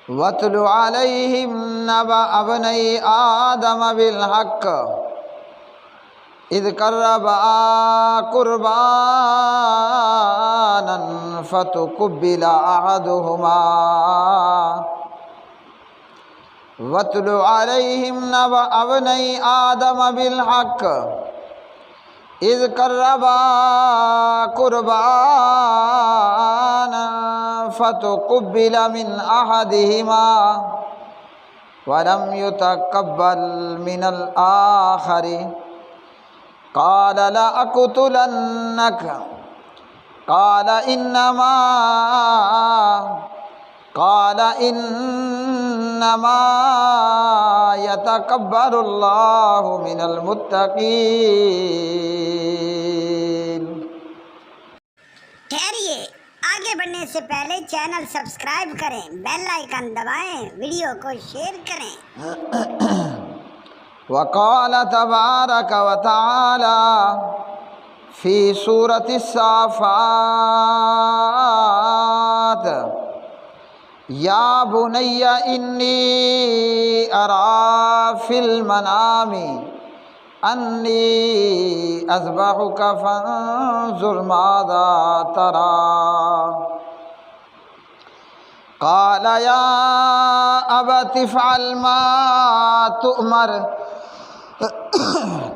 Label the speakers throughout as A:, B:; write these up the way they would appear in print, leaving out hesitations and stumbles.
A: وَاتْلُ عَلَيْهِمْ نَبَأَ ابْنَيْ آدَمَ بِالْحَقِّ إِذْ قَرَّبَا قُرْبَانًا فَتُقُبِّلَ أَحَدُهُمَا وَاتْلُ عَلَيْهِمْ نَبَأَ ابْنَيْ آدَمَ بِالْحَقِّ إِذْ قَرَّبَا قُرْبَانًا فَتُقُبِّلَ مِنْ أَحَدِهِمَا وَلَمْ يُتَقَبَّلْ مِنَ الْآخَرِ قَالَ لَأَقْتُلَنَّكَ قَالَ إِنَّمَا يَتَقَبَّلُ اللَّهُ مِنَ الْمُتَّقِينَ۔
B: ٹھہریے، آگے بڑھنے سے پہلے چینل سبسکرائب کریں، بیل آئیکن دبائیں، ویڈیو کو شیئر کریں۔
A: وقال تبارک وتعالی فی سورۃ الصافات یا بنی انی اری فی المنام انی اذبحک فانظر ماذا تری قال یا ابت افعل ما تؤمر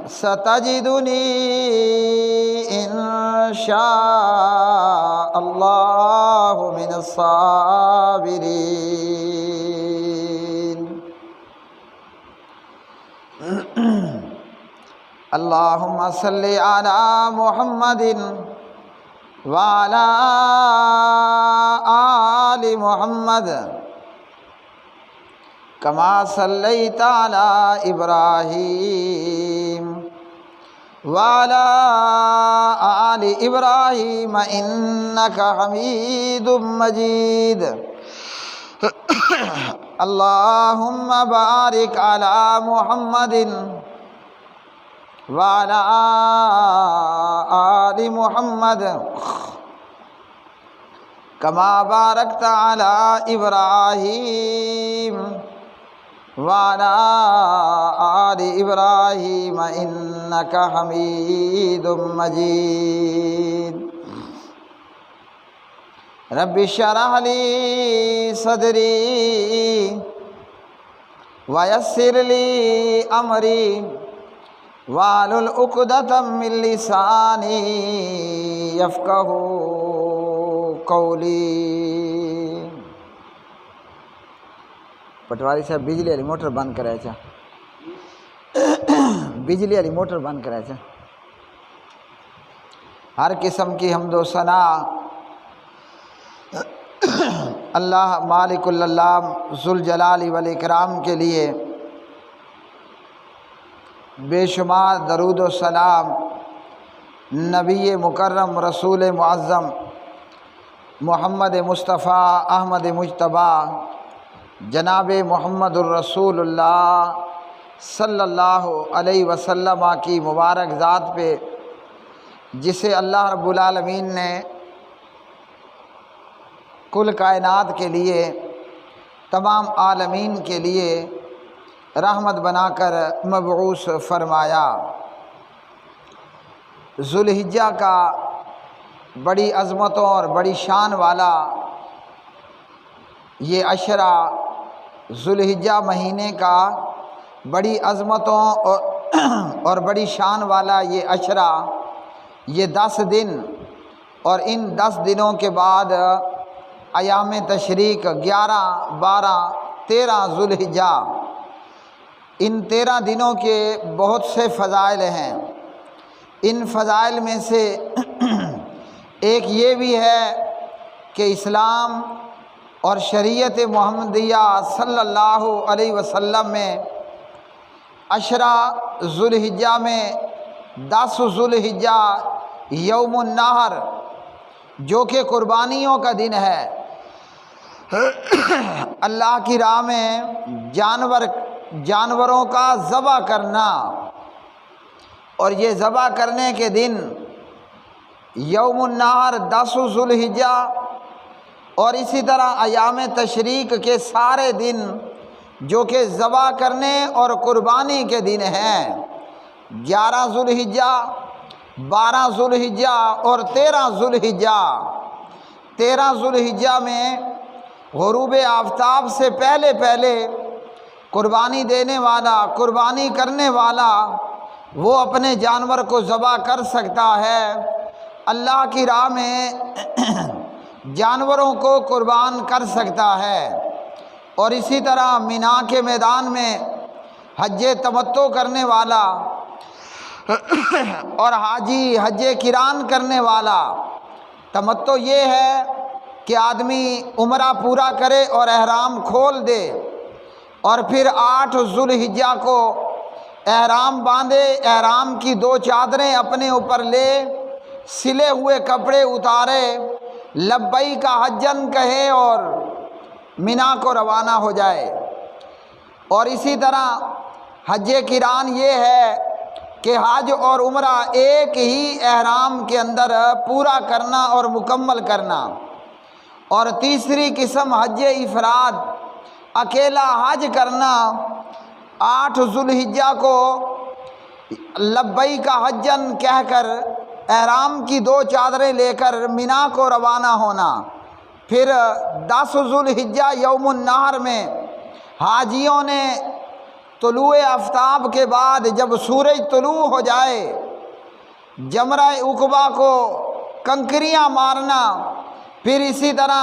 A: ستجدنی ان شاء اللہ من الصابرین۔ اللہم صلی علی محمد وعلی آل محمد کما صلیت علی ابراہیم وعلی آل ابراہیم انک حمید مجید۔ اللہم بارک علی محمد وعلی آل محمد کما بارکت علی ابراہیم وعلی آل ابراہیم انک حمید مجید۔ رب اشرح لی صدری ویسر لی امری واحلل عقدۃ من لسانی یفقہوا قولی۔ پٹواری صاحب بجلی والی موٹر بند کرائے چھا، بجلی والی موٹر بند کرائے چھا۔ ہر قسم کی حمد و ثنا اللہ مالک العلام ذوالجلال والاکرام کے لیے، بے شمار درود و سلام نبی مکرم رسول معظم محمد مصطفیٰ احمد مجتبیٰ جناب محمد الرسول اللہ صلی اللہ علیہ وسلم کی مبارک ذات پہ، جسے اللہ رب العالمین نے کل کائنات کے لیے، تمام عالمین کے لیے رحمت بنا کر مبعوث فرمایا۔ ذوالحجہ کا بڑی عظمتوں اور بڑی شان والا یہ عشرہ، ذوالحجہ مہینے کا بڑی عظمتوں اور بڑی شان والا یہ عشرہ، یہ 10 دن، اور ان 10 دنوں کے بعد ایام تشریق 11، 12، 13 ذوالحجہ، ان 13 دنوں کے بہت سے فضائل ہیں۔ ان فضائل میں سے ایک یہ بھی ہے کہ اسلام اور شریعت محمدیہ صلی اللہ علیہ وسلم میں عشرہ ذوالحجہ میں 10 ذوالحجہ یوم النحر، جو کہ قربانیوں کا دن ہے، اللہ کی راہ میں جانوروں کا ذبح کرنا، اور یہ ذبح کرنے کے دن یوم النحر 10 ذوالحجہ اور اسی طرح ایام تشریق کے سارے دن جو کہ ذبح کرنے اور قربانی کے دن ہیں، 11 ذوالحجہ، 12 ذوالحجہ اور 13 ذوالحجہ۔ 13 ذوالحجہ میں غروب آفتاب سے پہلے قربانی دینے والا، قربانی کرنے والا وہ اپنے جانور کو ذبح کر سکتا ہے، اللہ کی راہ میں جانوروں کو قربان کر سکتا ہے۔ اور اسی طرح مینا کے میدان میں حج تمتع کرنے والا اور حاجی حج قران کرنے والا، تمتع یہ ہے کہ آدمی عمرہ پورا کرے اور احرام کھول دے، اور پھر 8 ذوالحجہ کو احرام باندھے، احرام کی 2 چادریں اپنے اوپر لے، سلے ہوئے کپڑے اتارے، لبیک حجن کہے اور مینا کو روانہ ہو جائے۔ اور اسی طرح حج قران یہ ہے کہ حج اور عمرہ ایک ہی احرام کے اندر پورا کرنا اور مکمل کرنا۔ اور تیسری قسم حج افراد، اکیلا حج کرنا، 8 ذوالحجہ کو لبیک حجن کہہ کر احرام کی 2 چادریں لے کر مینا کو روانہ ہونا۔ پھر 10 ذوالحجہ یوم النحر میں حاجیوں نے طلوع آفتاب کے بعد جب سورج طلوع ہو جائے، جمرہ عقبہ کو کنکریاں مارنا، پھر اسی طرح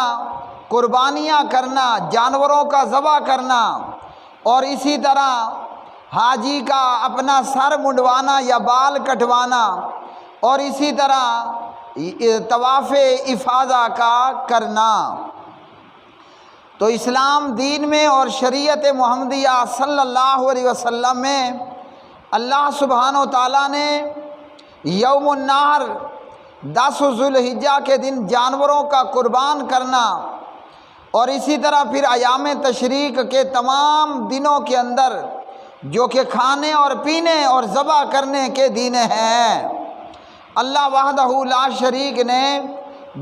A: قربانیاں کرنا، جانوروں کا ذبح کرنا، اور اسی طرح حاجی کا اپنا سر منڈوانا یا بال کٹوانا، اور اسی طرح طواف افاضہ کا کرنا۔ تو اسلام دین میں اور شریعت محمدیہ صلی اللہ علیہ وسلم میں اللہ سبحانہ و تعالیٰ نے یوم النحر 10 ذوالحجہ کے دن جانوروں کا قربان کرنا، اور اسی طرح پھر ایام تشریق کے تمام دنوں کے اندر جو کہ کھانے اور پینے اور ذبح کرنے کے دن ہیں، اللہ وحدہ لا شریک نے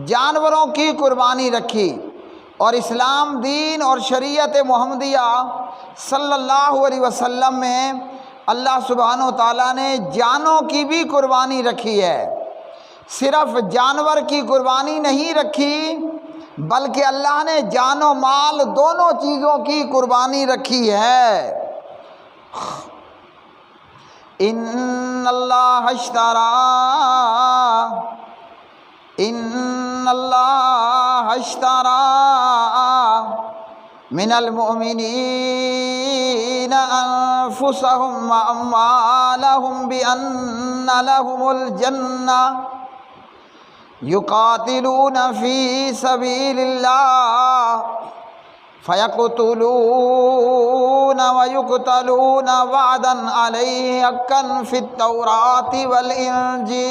A: جانوروں کی قربانی رکھی۔ اور اسلام دین اور شریعت محمدیہ صلی اللہ علیہ وسلم میں اللہ سبحانہ و تعالیٰ نے جانوں کی بھی قربانی رکھی ہے۔ صرف جانور کی قربانی نہیں رکھی، بلکہ اللہ نے جان و مال دونوں چیزوں کی قربانی رکھی ہے۔ ان اللہ اشترى من المؤمنین انفسهم واموالهم بان لهم الجنہ یقاتلون فی سبیل اللہ فیقتلون ویقتلون وعدا علیہ حقا فی التوراۃ والانجیل۔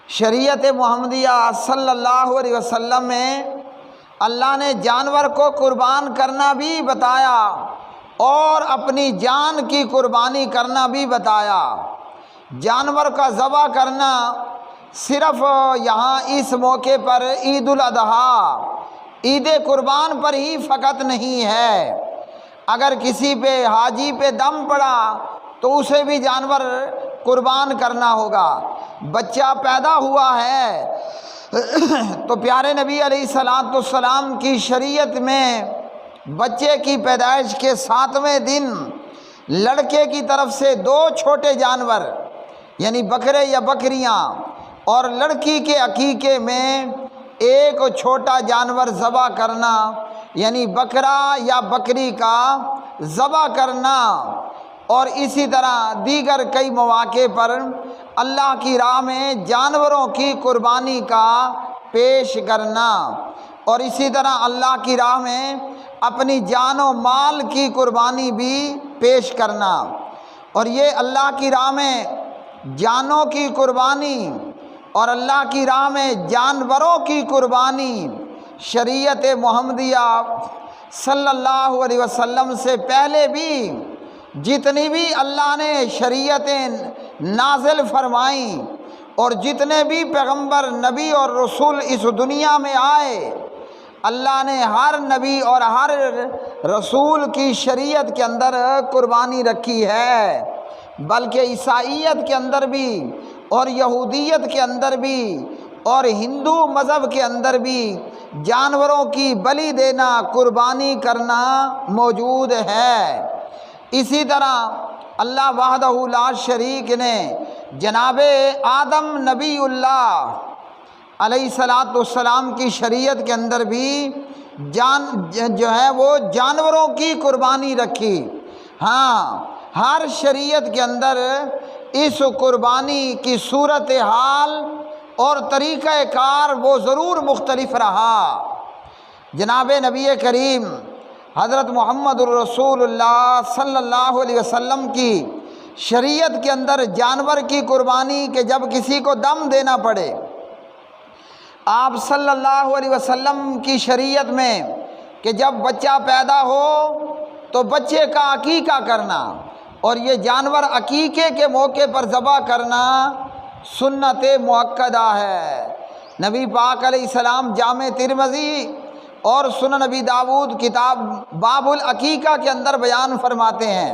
A: شریعت محمدیہ صلی اللہ علیہ وسلم میں اللہ نے جانور کو قربان کرنا بھی بتایا اور اپنی جان کی قربانی کرنا بھی بتایا۔ جانور کا ذبح کرنا صرف یہاں اس موقع پر عید الاضحیٰ، عید قربان پر ہی فقط نہیں ہے، اگر کسی پہ حاجی پہ دم پڑا تو اسے بھی جانور قربان کرنا ہوگا۔ بچہ پیدا ہوا ہے تو پیارے نبی علیہ السلام کی شریعت میں بچے کی پیدائش کے 7ویں دن لڑکے کی طرف سے 2 چھوٹے جانور یعنی بکرے یا بکریاں، اور لڑکی کے عقیقے میں 1 چھوٹا جانور ذبح کرنا یعنی بکرا یا بکری کا ذبح کرنا، اور اسی طرح دیگر کئی مواقع پر اللہ کی راہ میں جانوروں کی قربانی کا پیش کرنا، اور اسی طرح اللہ کی راہ میں اپنی جان و مال کی قربانی بھی پیش کرنا۔ اور یہ اللہ کی راہ میں جانوں کی قربانی اور اللہ کی راہ میں جانوروں کی قربانی شریعت محمدیہ صلی اللہ علیہ وسلم سے پہلے بھی جتنی بھی اللہ نے شریعتیں نازل فرمائیں اور جتنے بھی پیغمبر نبی اور رسول اس دنیا میں آئے، اللہ نے ہر نبی اور ہر رسول کی شریعت کے اندر قربانی رکھی ہے، بلکہ عیسائیت کے اندر بھی اور یہودیت کے اندر بھی اور ہندو مذہب کے اندر بھی جانوروں کی بلی دینا، قربانی کرنا موجود ہے۔ اسی طرح اللہ وحدہ لا شریک نے جناب آدم نبی اللہ علیہ الصلاۃ والسلام کی شریعت کے اندر بھی جو ہے وہ جانوروں کی قربانی رکھی۔ ہاں، ہر شریعت کے اندر اس قربانی کی صورتحال اور طریقہ کار وہ ضرور مختلف رہا۔ جناب نبی کریم حضرت محمد الرسول اللہ صلی اللہ علیہ وسلم کی شریعت کے اندر جانور کی قربانی کہ جب کسی کو دم دینا پڑے، آپ صلی اللہ علیہ وسلم کی شریعت میں کہ جب بچہ پیدا ہو تو بچے کا عقیقہ کرنا، اور یہ جانور عقیقے کے موقع پر ذبح کرنا سنت مؤکدہ ہے۔ نبی پاک علیہ السلام جامع ترمذی اور سنن نبی داود کتاب باب العقیقہ کے اندر بیان فرماتے ہیں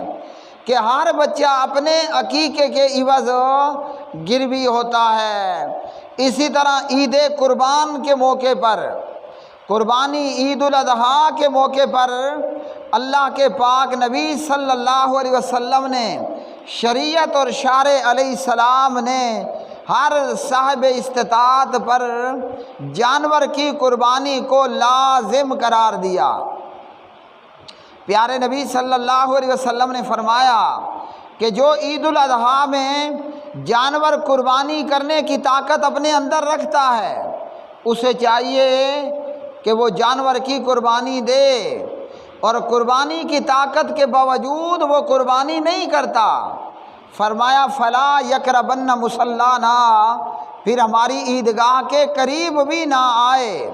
A: کہ ہر بچہ اپنے عقیقے کے عوض گروی ہوتا ہے۔ اسی طرح عید قربان کے موقع پر، قربانی عید الاضحیٰ کے موقع پر اللہ کے پاک نبی صلی اللہ علیہ وسلم نے شریعت اور شارع علیہ السلام نے ہر صاحب استطاعت پر جانور کی قربانی کو لازم قرار دیا۔ پیارے نبی صلی اللہ علیہ وسلم نے فرمایا کہ جو عید الاضحیٰ میں جانور قربانی کرنے کی طاقت اپنے اندر رکھتا ہے، اسے چاہیے کہ وہ جانور کی قربانی دے، اور قربانی کی طاقت کے باوجود وہ قربانی نہیں کرتا، فرمایا فلا یقربن مصلانا، پھر ہماری عیدگاہ کے قریب بھی نہ آئے۔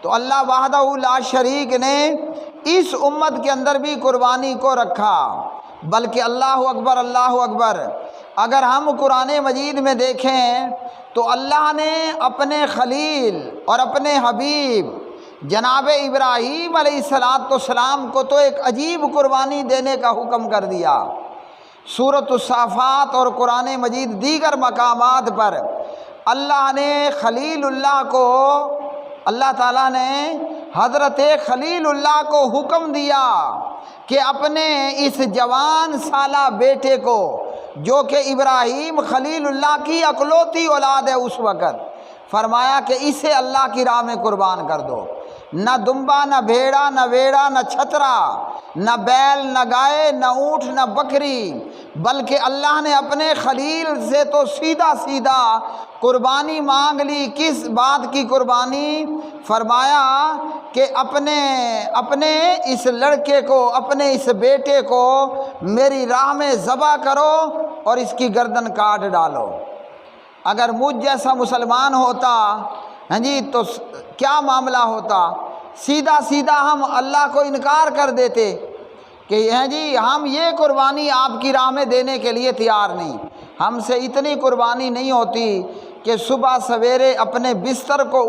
A: تو اللہ وحدہ لا شریک نے اس امت کے اندر بھی قربانی کو رکھا، بلکہ اللہ اکبر اللہ اکبر، اگر ہم قرآن مجید میں دیکھیں تو اللہ نے اپنے خلیل اور اپنے حبیب جناب ابراہیم علیہ السلام کو تو ایک عجیب قربانی دینے کا حکم کر دیا۔ سورۃ الصافات اور قرآن مجید دیگر مقامات پر اللہ نے خلیل اللہ کو، اللہ تعالیٰ نے حضرت خلیل اللہ کو حکم دیا کہ اپنے اس جوان سالہ بیٹے کو، جو کہ ابراہیم خلیل اللہ کی اکلوتی اولاد ہے اس وقت، فرمایا کہ اسے اللہ کی راہ میں قربان کر دو۔ نہ دمبا، نہ بھیڑا، نہ ویڑا، نہ چھترا، نہ بیل، نہ گائے، نہ اونٹ، نہ بکری، بلکہ اللہ نے اپنے خلیل سے تو سیدھا سیدھا قربانی مانگ لی۔ کس بات کی قربانی؟ فرمایا کہ اپنے اس لڑکے کو، اپنے اس بیٹے کو میری راہ میں ذبح کرو اور اس کی گردن کاٹ ڈالو۔ اگر مجھ جیسا مسلمان ہوتا ہاں جی تو کیا معاملہ ہوتا؟ سیدھا سیدھا ہم اللہ کو انکار کر دیتے کہ ہیں جی ہم یہ قربانی آپ کی راہ میں دینے کے لیے تیار نہیں۔ ہم سے اتنی قربانی نہیں ہوتی کہ صبح سویرے اپنے بستر کو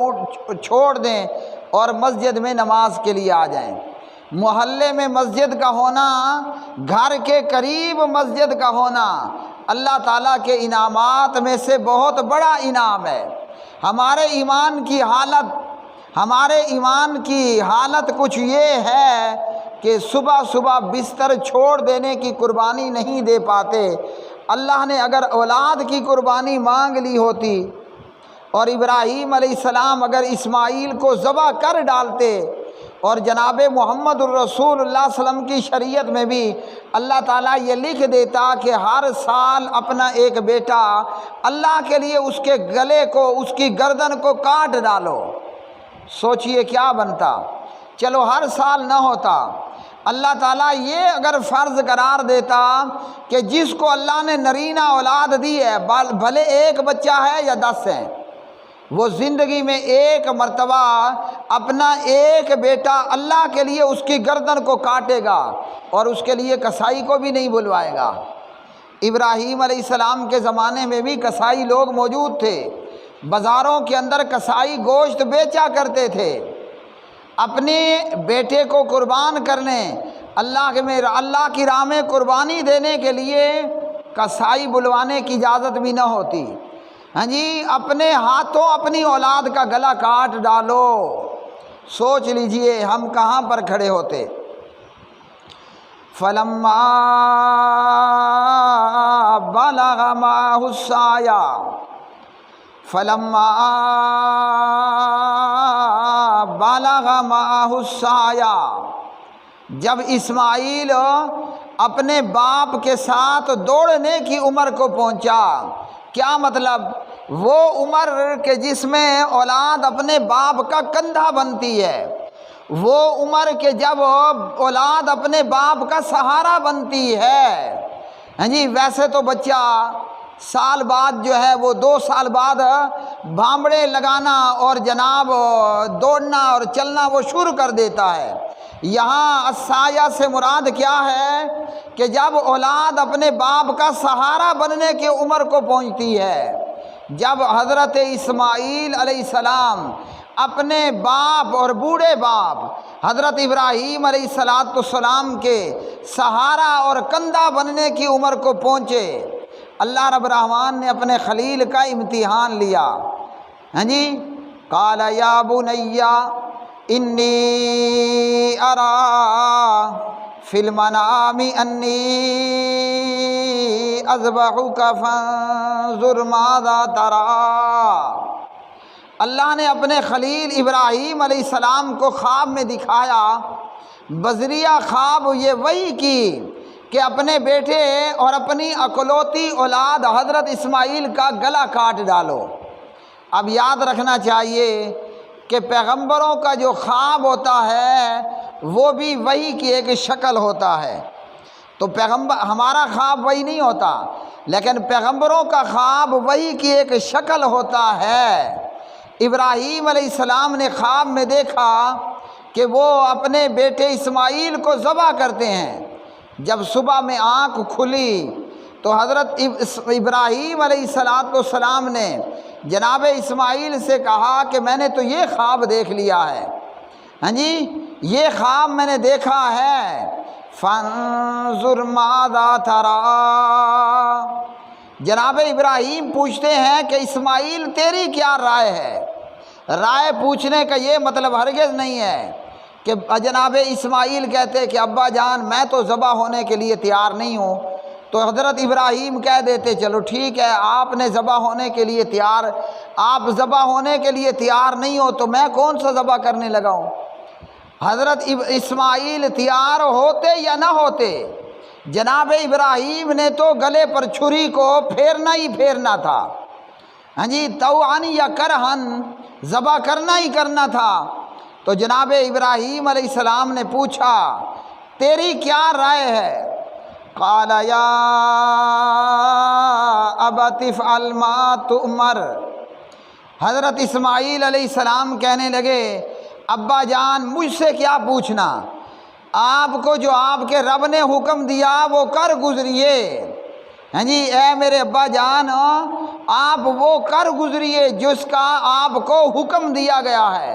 A: چھوڑ دیں اور مسجد میں نماز کے لیے آ جائیں۔ محلے میں مسجد کا ہونا، گھر کے قریب مسجد کا ہونا اللہ تعالیٰ کے انعامات میں سے بہت بڑا انعام ہے۔ ہمارے ایمان کی حالت کچھ یہ ہے کہ صبح صبح بستر چھوڑ دینے کی قربانی نہیں دے پاتے۔ اللہ نے اگر اولاد کی قربانی مانگ لی ہوتی اور ابراہیم علیہ السلام اگر اسماعیل کو ذبح کر ڈالتے، اور جناب محمد الرسول اللہ صلی اللہ علیہ وسلم کی شریعت میں بھی اللہ تعالیٰ یہ لکھ دیتا کہ ہر سال اپنا ایک بیٹا اللہ کے لیے اس کے گلے کو، اس کی گردن کو کاٹ ڈالو، سوچئے کیا بنتا۔ چلو ہر سال نہ ہوتا، اللہ تعالیٰ یہ اگر فرض قرار دیتا کہ جس کو اللہ نے نرینہ اولاد دی ہے، بھلے ایک بچہ ہے یا 10 ہیں، وہ زندگی میں ایک مرتبہ اپنا ایک بیٹا اللہ کے لیے اس کی گردن کو کاٹے گا اور اس کے لیے کسائی کو بھی نہیں بلوائے گا۔ ابراہیم علیہ السلام کے زمانے میں بھی کسائی لوگ موجود تھے، بازاروں کے اندر کسائی گوشت بیچا کرتے تھے۔ اپنے بیٹے کو قربان کرنے، اللہ کی راہ میں قربانی دینے کے لیے کسائی بلوانے کی اجازت بھی نہ ہوتی۔ ہاں جی، اپنے ہاتھوں اپنی اولاد کا گلا کاٹ ڈالو، سوچ لیجئے ہم کہاں پر کھڑے ہوتے۔ فلما بلغ معه السعي فلما بلغ معه السعي، جب اسماعیل اپنے باپ کے ساتھ دوڑنے کی عمر کو پہنچا، کیا مطلب؟ وہ عمر کہ جس میں اولاد اپنے باپ کا کندھا بنتی ہے، وہ عمر کہ جب اولاد اپنے باپ کا سہارا بنتی ہے۔ ہاں جی، ویسے تو بچہ سال بعد جو ہے وہ 2 سال بعد بھامڑے لگانا اور جناب دوڑنا اور چلنا وہ شروع کر دیتا ہے۔ یہاں السایہ سے مراد کیا ہے کہ جب اولاد اپنے باپ کا سہارا بننے کی عمر کو پہنچتی ہے، جب حضرت اسماعیل علیہ السلام اپنے باپ اور بوڑھے باپ حضرت ابراہیم علیہ السلام کے سہارا اور کندھا بننے کی عمر کو پہنچے، اللہ رب الرحمن نے اپنے خلیل کا امتحان لیا۔ ہاں جی، قال یا بنی انی ارا فی المنام انی اذبحک فانظر ماذا تری۔ اللہ نے اپنے خلیل ابراہیم علیہ السلام کو خواب میں دکھایا، بذریعہ خواب یہ وحی کی کہ اپنے بیٹے اور اپنی اکلوتی اولاد حضرت اسماعیل کا گلا کاٹ ڈالو۔ اب یاد رکھنا چاہیے کہ پیغمبروں کا جو خواب ہوتا ہے وہ بھی وحی کی ایک شکل ہوتا ہے۔ تو ہمارا خواب وہی نہیں ہوتا، لیکن پیغمبروں کا خواب وحی کی ایک شکل ہوتا ہے۔ ابراہیم علیہ السلام نے خواب میں دیکھا کہ وہ اپنے بیٹے اسماعیل کو ذبح کرتے ہیں۔ جب صبح میں آنکھ کھلی تو حضرت ابراہیم علیہ السلام نے جناب اسماعیل سے کہا کہ میں نے تو یہ خواب دیکھ لیا ہے، ہاں جی، یہ خواب میں نے دیکھا ہے، فانظر ماذا تری۔ جناب ابراہیم پوچھتے ہیں کہ اسماعیل تیری کیا رائے ہے؟ رائے پوچھنے کا یہ مطلب ہرگز نہیں ہے کہ جناب اسماعیل کہتے کہ ابا جان میں تو ذبح ہونے کے لیے تیار نہیں ہوں، تو حضرت ابراہیم کہہ دیتے چلو ٹھیک ہے، آپ نے ذبح ہونے کے لیے تیار، آپ ذبح ہونے کے لیے تیار نہیں ہو تو میں کون سا ذبح کرنے لگا ہوں۔ حضرت اسماعیل تیار ہوتے یا نہ ہوتے، جناب ابراہیم نے تو گلے پر چھری کو پھیرنا ہی پھیرنا تھا، ہاں جی، طوعاً یا کرہن ذبح کرنا ہی کرنا تھا۔ تو جناب ابراہیم علیہ السلام نے پوچھا تیری کیا رائے ہے؟ قال یا ابت افعل ما تؤمر۔ حضرت اسماعیل علیہ السلام کہنے لگے ابا جان مجھ سے کیا پوچھنا، آپ کو جو آپ کے رب نے حکم دیا وہ کر گزریے۔ ہاں جی، اے میرے ابا جان آپ وہ کر گزریے جس کا آپ کو حکم دیا گیا ہے۔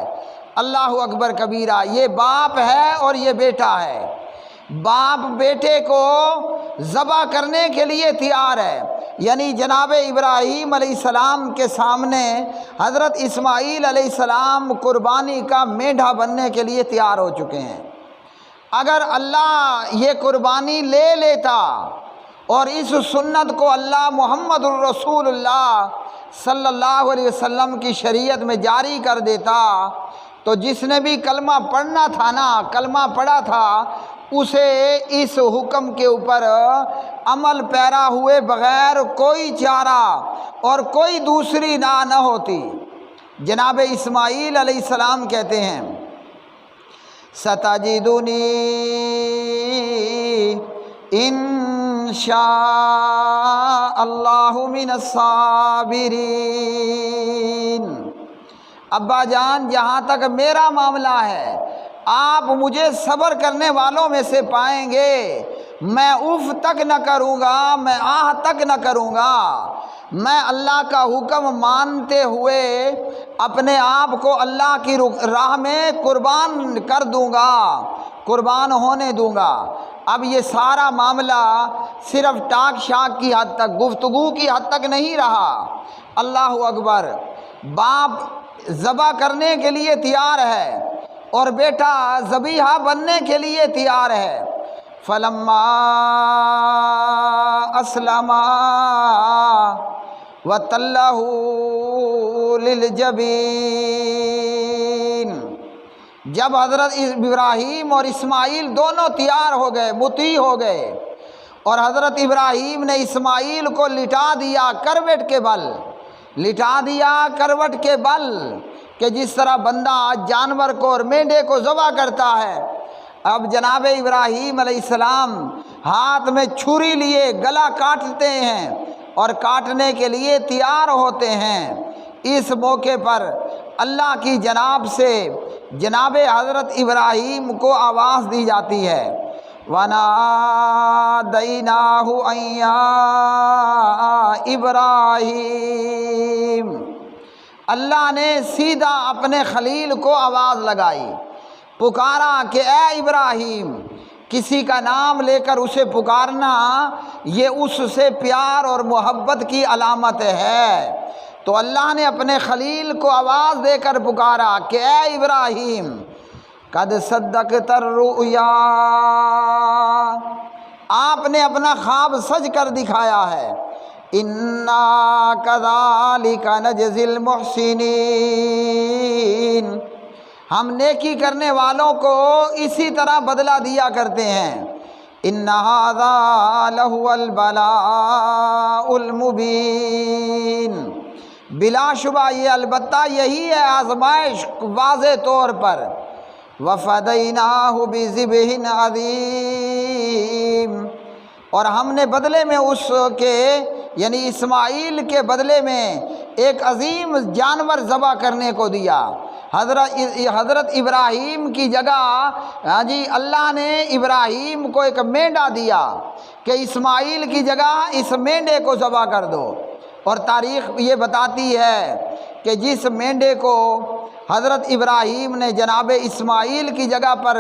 A: اللہ اکبر کبیرہ، یہ باپ ہے اور یہ بیٹا ہے۔ باپ بیٹے کو ذبح کرنے کے لیے تیار ہے، یعنی جناب ابراہیم علیہ السلام کے سامنے حضرت اسماعیل علیہ السلام قربانی کا میڈھا بننے کے لیے تیار ہو چکے ہیں۔ اگر اللہ یہ قربانی لے لیتا اور اس سنت کو اللہ محمد الرسول اللہ صلی اللہ علیہ وسلم کی شریعت میں جاری کر دیتا تو جس نے بھی کلمہ پڑھنا تھا نا، کلمہ پڑھا تھا، اسے اس حکم کے اوپر عمل پیرا ہوئے بغیر کوئی چارہ اور کوئی دوسری راہ نہ ہوتی۔ جناب اسماعیل علیہ السلام کہتے ہیں ستجدنی ان شاء اللہ من الصابرین۔ ابا جان جہاں تک میرا معاملہ ہے آپ مجھے صبر کرنے والوں میں سے پائیں گے، میں اف تک نہ کروں گا، میں آہ تک نہ کروں گا، میں اللہ کا حکم مانتے ہوئے اپنے آپ کو اللہ کی راہ میں قربان کر دوں گا، قربان ہونے دوں گا۔ اب یہ سارا معاملہ صرف ٹاک شاک کی حد تک، گفتگو کی حد تک نہیں رہا۔ اللہ اکبر، باپ ذبح کرنے کے لیے تیار ہے اور بیٹا ذبیحہ بننے کے لیے تیار ہے۔ فلما اسلما وتلہ للجبین، جب حضرت ابراہیم اور اسماعیل دونوں تیار ہو گئے، مطیع ہو گئے، اور حضرت ابراہیم نے اسماعیل کو لٹا دیا کروٹ کے بل، لٹا دیا کروٹ کے بل، کہ جس طرح بندہ جانور کو اور مینڈے کو ذبح کرتا ہے۔ اب جناب ابراہیم علیہ السلام ہاتھ میں چھری لیے گلا کاٹتے ہیں اور کاٹنے کے لیے تیار ہوتے ہیں۔ اس موقع پر اللہ کی جناب سے جناب حضرت ابراہیم کو آواز دی جاتی ہے، وَنَادَيْنَاهُ أَن يَا إِبْرَاهِيمُ، اللہ نے سیدھا اپنے خلیل کو آواز لگائی، پکارا کہ اے ابراہیم۔ کسی کا نام لے کر اسے پکارنا یہ اس سے پیار اور محبت کی علامت ہے۔ تو اللہ نے اپنے خلیل کو آواز دے کر پکارا کہ اے ابراہیم، قد صدقت الرؤیا، آپ نے اپنا خواب سچ کر دکھایا ہے۔ انا کذالک نجزی المحسنین، ہم نیکی کرنے والوں کو اسی طرح بدلہ دیا کرتے ہیں۔ ان ھذا لہو البلاء المبین، بلا شبہ یہ البتہ یہی ہے آزمائش واضح طور پر۔ وفدیناہ بذبح عظیم، اور ہم نے بدلے میں اس کے یعنی اسماعیل کے بدلے میں ایک عظیم جانور ذبح کرنے کو دیا۔ حضرت ابراہیم کی جگہ اللہ نے ابراہیم کو ایک مینڈا دیا کہ اسماعیل کی جگہ اس مینڈے کو ذبح کر دو۔ اور تاریخ یہ بتاتی ہے کہ جس مینڈے کو حضرت ابراہیم نے جناب اسماعیل کی جگہ پر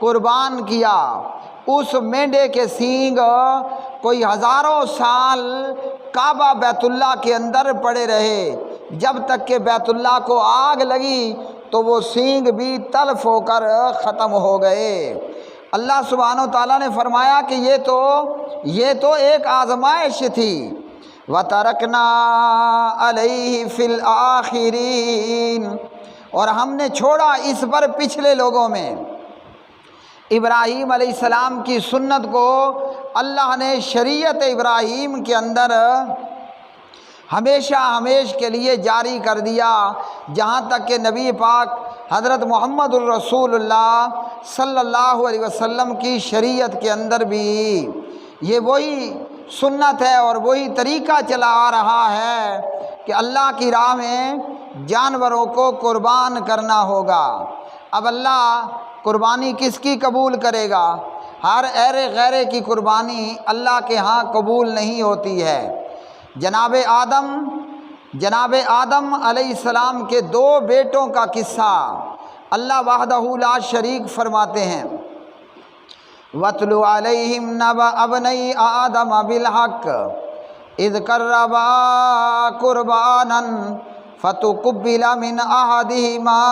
A: قربان کیا، اس مینڈے کے سینگ کوئی ہزاروں سال کعبہ بیت اللہ کے اندر پڑے رہے، جب تک کہ بیت اللہ کو آگ لگی تو وہ سینگ بھی تلف ہو کر ختم ہو گئے۔ اللہ سبحانہ و تعالیٰ نے فرمایا کہ یہ تو ایک آزمائش تھی۔ وَتَرَكْنَا عَلَيْهِ فِي الْآخِرِينَ، اور ہم نے چھوڑا اس پر پچھلے لوگوں میں۔ ابراہیم علیہ السلام کی سنت کو اللہ نے شریعت ابراہیم کے اندر ہمیشہ کے لیے جاری کر دیا، جہاں تک کہ نبی پاک حضرت محمد الرسول اللہ صلی اللہ علیہ وسلم کی شریعت کے اندر بھی یہ وہی سنت ہے اور وہی طریقہ چلا آ رہا ہے کہ اللہ کی راہ میں جانوروں کو قربان کرنا ہوگا۔ اب اللہ قربانی کس کی قبول کرے گا؟ ہر غیرے کی قربانی اللہ کے ہاں قبول نہیں ہوتی ہے۔ جناب آدم علیہ السلام کے دو بیٹوں کا قصہ اللہ وحدہ لا شریک فرماتے ہیں، وَاتْلُ عَلَيْهِمْ نَبَأَ ابْنَيْ آدَمَ بِالْحَقِّ إِذْ قَرَّبَا قُرْبَانًا فَتُقُبِّلَ مِنْ أَحَدِهِمَا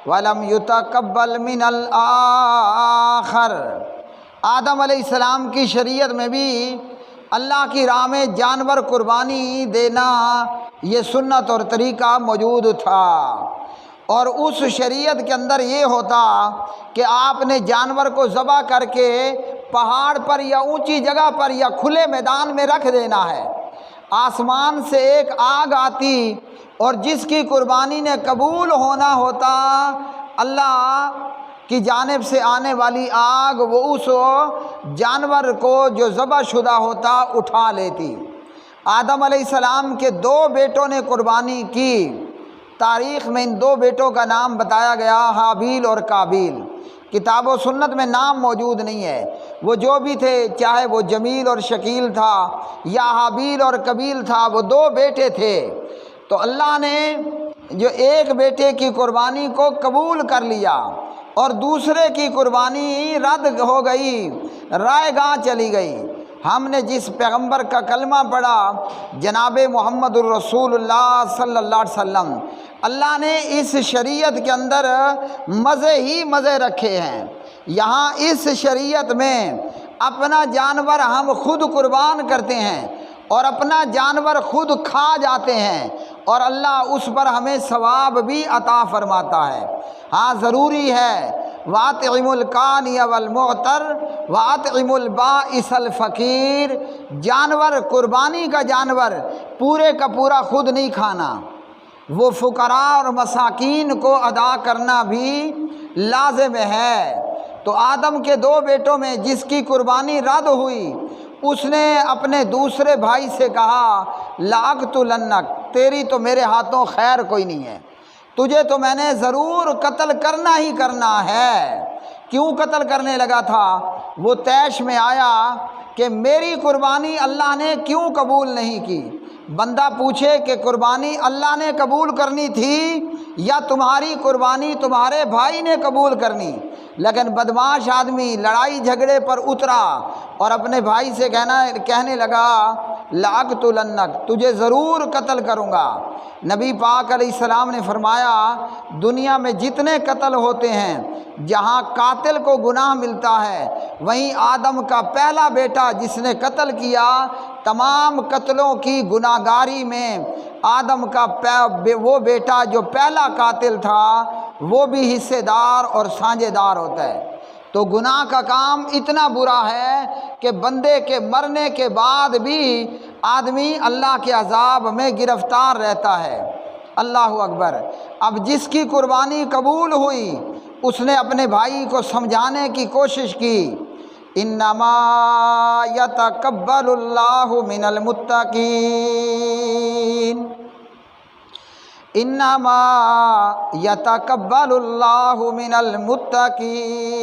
A: وَلَمْ يُتَقَبَّلْ مِنَ الْآخَرِ۔ آدم علیہ السلام کی شریعت میں بھی اللہ کی راہ میں جانور قربانی دینا یہ سنت اور طریقہ موجود تھا، اور اس شریعت کے اندر یہ ہوتا کہ آپ نے جانور کو ذبح کر کے پہاڑ پر یا اونچی جگہ پر یا کھلے میدان میں رکھ دینا ہے۔ آسمان سے ایک آگ آتی اور جس کی قربانی نے قبول ہونا ہوتا، اللہ کی جانب سے آنے والی آگ وہ اس جانور کو جو ذبح شدہ ہوتا اٹھا لیتی۔ آدم علیہ السلام کے دو بیٹوں نے قربانی کی۔ تاریخ میں ان دو بیٹوں کا نام بتایا گیا، حابیل اور قابیل۔ کتاب و سنت میں نام موجود نہیں ہے۔ وہ جو بھی تھے، چاہے وہ جمیل اور شکیل تھا یا حابیل اور قبیل تھا، وہ دو بیٹے تھے، تو اللہ نے جو ایک بیٹے کی قربانی کو قبول کر لیا اور دوسرے کی قربانی رد ہو گئی، رائے گاہ چلی گئی۔ ہم نے جس پیغمبر کا کلمہ پڑھا، جناب محمد الرسول اللہ صلی اللہ علیہ وسلم، اللہ نے اس شریعت کے اندر مزے ہی مزے رکھے ہیں۔ یہاں اس شریعت میں اپنا جانور ہم خود قربان کرتے ہیں اور اپنا جانور خود کھا جاتے ہیں، اور اللہ اس پر ہمیں ثواب بھی عطا فرماتا ہے۔ ہاں ضروری ہے، وَأَطْعِمُوا الْقَانِيَ وَالْمُعْتَرَّ وَأَطْعِمُوا الْبَائِسَ الْفَقِيرَ۔ جانور، قربانی کا جانور پورے کا پورا خود نہیں کھانا، وہ فقراء اور مساکین کو ادا کرنا بھی لازم ہے۔ تو آدم کے دو بیٹوں میں جس کی قربانی رد ہوئی، اس نے اپنے دوسرے بھائی سے کہا لَأَقْتُلَنَّكَ، تیری تو میرے ہاتھوں خیر کوئی نہیں ہے، تجھے تو میں نے ضرور قتل کرنا ہی کرنا ہے۔ کیوں قتل کرنے لگا تھا؟ وہ طیش میں آیا کہ میری قربانی اللہ نے کیوں قبول نہیں کی۔ بندہ پوچھے کہ قربانی اللہ نے قبول کرنی تھی یا تمہاری قربانی تمہارے بھائی نے قبول کرنی؟ لیکن بدمعاش آدمی لڑائی جھگڑے پر اترا اور اپنے بھائی سے کہنے لگا لَأَقْتُلَنَّكَ، تجھے ضرور قتل کروں گا۔ نبی پاک علیہ السلام نے فرمایا، دنیا میں جتنے قتل ہوتے ہیں، جہاں قاتل کو گناہ ملتا ہے، وہیں آدم کا پہلا بیٹا جس نے قتل کیا، تمام قتلوں کی گناہگاری میں آدم کا وہ بیٹا جو پہلا قاتل تھا وہ بھی حصے دار اور سانجھے دار ہوتا ہے۔ تو گناہ کا کام اتنا برا ہے کہ بندے کے مرنے کے بعد بھی آدمی اللہ کے عذاب میں گرفتار رہتا ہے۔ اللہ اکبر۔ اب جس کی قربانی قبول ہوئی، اس نے اپنے بھائی کو سمجھانے کی کوشش کی، انما یتقبل اللہ من المتقین، انما یتقبل اللہ من المتقین۔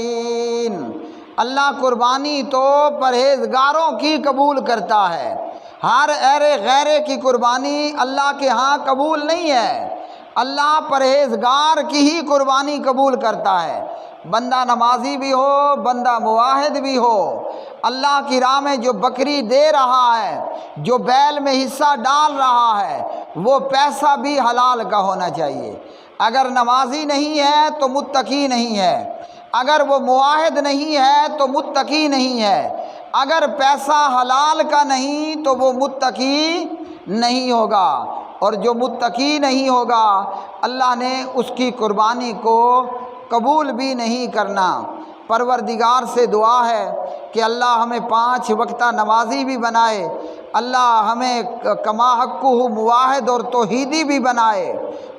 A: اللہ قربانی تو پرہیزگاروں کی قبول کرتا ہے، ہر غیرے کی قربانی اللہ کے ہاں قبول نہیں ہے۔ اللہ پرہیزگار کی ہی قربانی قبول کرتا ہے۔ بندہ نمازی بھی ہو، بندہ موحد بھی ہو، اللہ کی راہ میں جو بکری دے رہا ہے، جو بیل میں حصہ ڈال رہا ہے، وہ پیسہ بھی حلال کا ہونا چاہیے۔ اگر نمازی نہیں ہے تو متقی نہیں ہے، اگر وہ موحد نہیں ہے تو متقی نہیں ہے، اگر پیسہ حلال کا نہیں تو وہ متقی نہیں ہوگا، اور جو متقی نہیں ہوگا اللہ نے اس کی قربانی کو قبول بھی نہیں کرنا۔ پروردگار سے دعا ہے کہ اللہ ہمیں 5 وقتہ نمازی بھی بنائے، اللہ ہمیں کما حقہ موحد اور توحیدی بھی بنائے،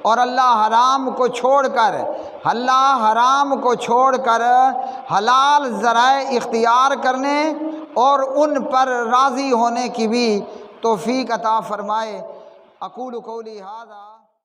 A: اور اللہ حرام کو چھوڑ کر حلال ذرائع اختیار کرنے اور ان پر راضی ہونے کی بھی توفیق عطا فرمائے۔ اقول قولی ھذا